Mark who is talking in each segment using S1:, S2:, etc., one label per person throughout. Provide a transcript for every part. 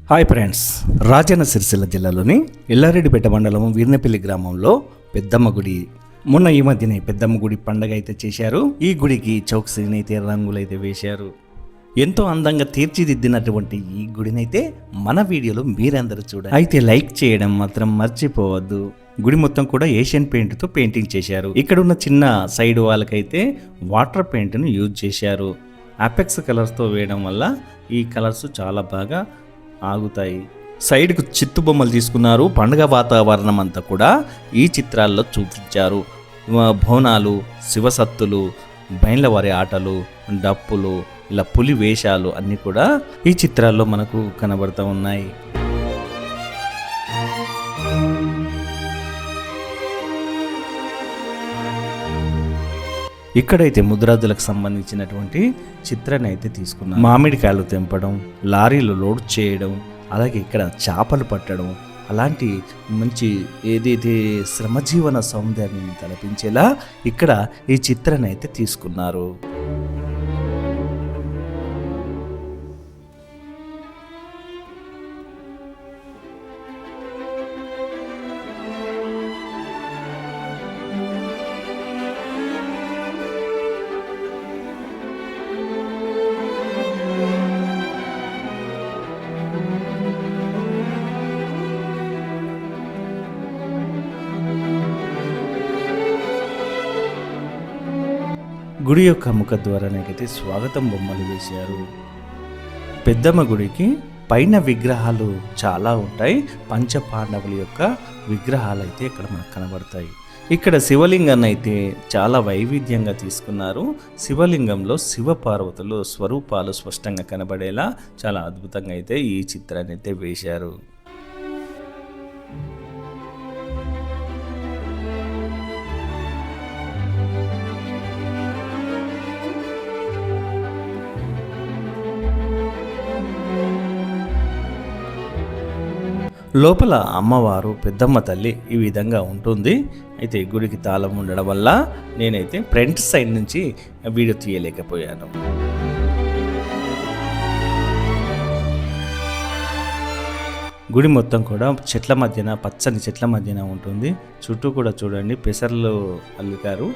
S1: Hi friends, Rajanna Sircilla జిల్లాలోని ఎల్లారెడ్డిపేట మండలం వీర్నపల్లి గ్రామంలో పెద్దమ్మ గుడి మొన్న ఈ మధ్యనే పెద్దమ్మ గుడి పండగ అయితే చేశారు. ఈ గుడికి చౌక్సీని అయితే రంగులైతే వేశారు. ఎంతో అందంగా తీర్చిదిద్దినటువంటి ఈ గుడినైతే మన వీడియోలో మీరందరూ చూడాలి. అయితే లైక్ చేయడం మాత్రం మర్చిపోవద్దు. గుడి మొత్తం కూడా ఏషియన్ పెయింట్ తో పెయింటింగ్ చేశారు. ఇక్కడ ఉన్న చిన్న సైడ్ వాళ్ళకైతే వాటర్ పెయింట్ ను యూజ్ చేశారు. అపెక్స్ కలర్స్ తో వేయడం వల్ల ఈ కలర్స్ చాలా బాగా ఆగుతాయి. సైడ్కు చిత్తు బొమ్మలు తీసుకున్నారు. పండుగ వాతావరణం అంతా కూడా ఈ చిత్రాల్లో చూపించారు. బోనాలు, శివసత్తులు, బైండ్లవారి ఆటలు, డప్పులు, ఇలా పులి వేషాలు అన్నీ కూడా ఈ చిత్రాల్లో మనకు కనబడుతూ ఉన్నాయి. ఇక్కడైతే ముద్రాజులకు సంబంధించినటువంటి చిత్రాన్ని అయితే తీసుకున్నాం. మామిడికాయలు తెంపడం, లారీలు లోడ్ చేయడం, అలాగే ఇక్కడ చేపలు పట్టడం, అలాంటి మంచి ఏదైతే శ్రమజీవన సౌందర్యాన్ని తలపించేలా ఇక్కడ ఈ చిత్రాన్ని అయితే తీసుకున్నారు. గుడి యొక్క ముఖద్వారానికైతే స్వాగతం బొమ్మలు వేశారు. పెద్దమ్మ గుడికి పైన విగ్రహాలు చాలా ఉంటాయి. పంచపాండవుల యొక్క విగ్రహాలు అయితే ఇక్కడ మనకు కనబడతాయి. ఇక్కడ శివలింగాన్ని అయితే చాలా వైవిధ్యంగా తీసుకున్నారు. శివలింగంలో శివపార్వతులు స్వరూపాలు స్పష్టంగా కనబడేలా చాలా అద్భుతంగా అయితే ఈ చిత్రాన్ని అయితే వేశారు. లోపల అమ్మవారు పెద్దమ్మ తల్లి ఈ విధంగా ఉంటుంది. అయితే గుడికి తాళం ఉండడం వల్ల నేనైతే ఫ్రంట్ సైడ్ నుంచి వీడియో తీయలేకపోయాను. గుడి మొత్తం కూడా చెట్ల మధ్యన, పచ్చని చెట్ల మధ్యన ఉంటుంది. చుట్టూ కూడా చూడండి పెసర్లు అల్లికారు.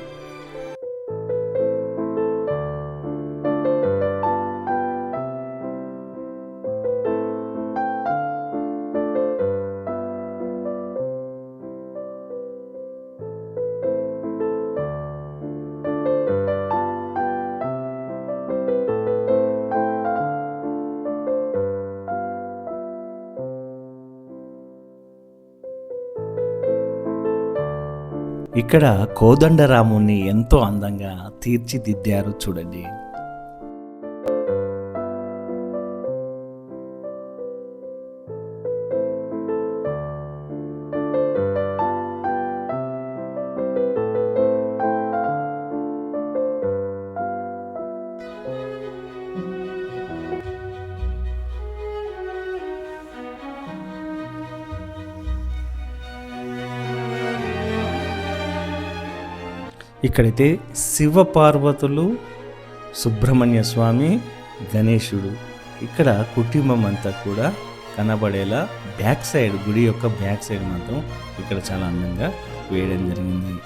S1: ఇక్కడ కోదండరాముని ఎంతో అందంగా తీర్చిదిద్దారు చూడండి. ఇక్కడైతే శివపార్వతులు, సుబ్రహ్మణ్య స్వామి, గణేశుడు ఇక్కడ కుటుంబం అంతా కూడా కనబడేలా బ్యాక్ సైడ్, గుడి యొక్క బ్యాక్ సైడ్ మాత్రం ఇక్కడ చాలా అందంగా వేయడం జరిగింది.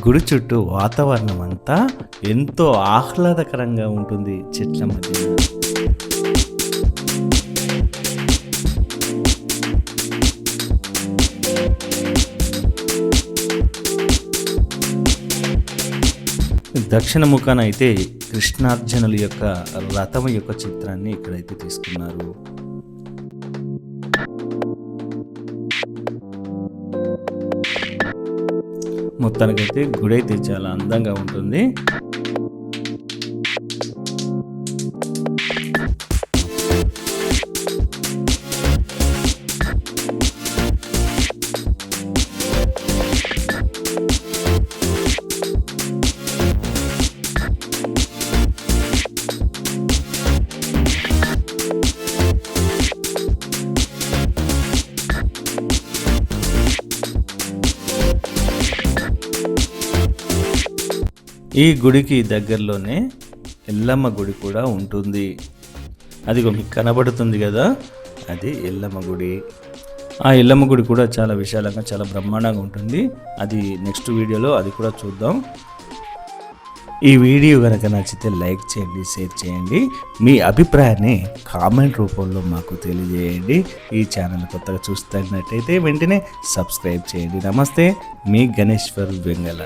S1: గుడి చుట్టూ వాతావరణం అంతా ఎంతో ఆహ్లాదకరంగా ఉంటుంది చెట్ల మధ్య. దక్షిణ ముఖాన అయితే కృష్ణార్జునుల యొక్క రథం యొక్క చిత్రాన్ని ఇక్కడైతే తీసుకున్నారు. మొత్తానికైతే గుడి అయితే చాలా అందంగా ఉంటుంది. ఈ గుడికి దగ్గరలోనే ఎల్లమ్మ గుడి కూడా ఉంటుంది. అది మీకు కనబడుతుంది కదా, అది ఎల్లమ్మ గుడి. ఆ ఎల్లమ్మ గుడి కూడా చాలా విశాలంగా చాలా బ్రహ్మాండంగా ఉంటుంది. అది నెక్స్ట్ వీడియోలో అది కూడా చూద్దాం. ఈ వీడియో కనుక నచ్చితే లైక్ చేయండి, షేర్ చేయండి. మీ అభిప్రాయాన్ని కామెంట్ రూపంలో మాకు తెలియజేయండి. ఈ ఛానల్ కొత్తగా చూస్తున్నట్టయితే వెంటనే సబ్స్క్రైబ్ చేయండి. నమస్తే, మీ గణేశ్వర్ వెంగళ.